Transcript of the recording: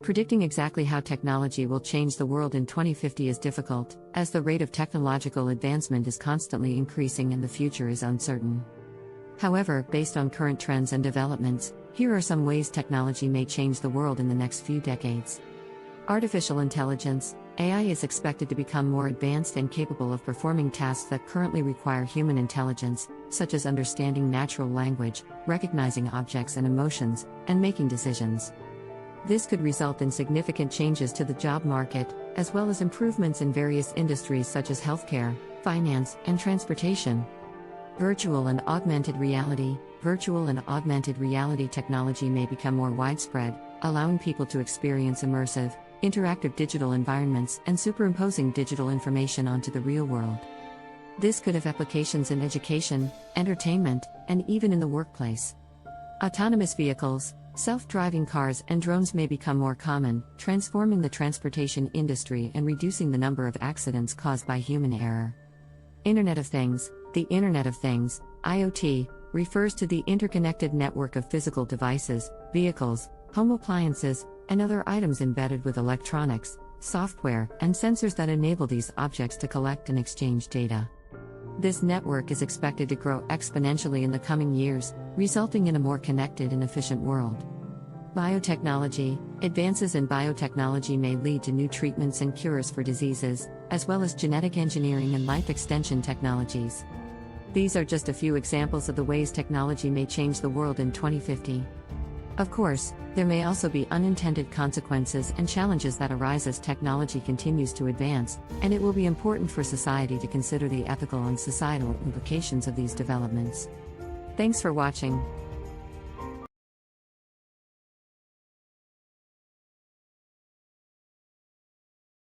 Predicting exactly how technology will change the world in 2050 is difficult, as the rate of technological advancement is constantly increasing and the future is uncertain. However, based on current trends and developments, here are some ways technology may change the world in the next few decades. Artificial intelligence, AI is expected to become more advanced and capable of performing tasks that currently require human intelligence, such as understanding natural language, recognizing objects and emotions, and making decisions. This could result in significant changes to the job market, as well as improvements in various industries such as healthcare, finance, and transportation. Virtual and augmented reality. Virtual and augmented reality technology may become more widespread, allowing people to experience immersive, interactive digital environments and superimposing digital information onto the real world. This could have applications in education, entertainment, and even in the workplace. Autonomous vehicles, self-driving cars and drones may become more common, transforming the transportation industry and reducing the number of accidents caused by human error. Internet of Things. The Internet of Things, IoT, refers to the interconnected network of physical devices, vehicles, home appliances, and other items embedded with electronics, software, and sensors that enable these objects to collect and exchange data. This network is expected to grow exponentially in the coming years, resulting in a more connected and efficient world. Biotechnology. Advances in biotechnology may lead to new treatments and cures for diseases, as well as genetic engineering and life extension technologies. These are just a few examples of the ways technology may change the world in 2050. Of course, there may also be unintended consequences and challenges that arise as technology continues to advance, and it will be important for society to consider the ethical and societal implications of these developments. Thanks for watching.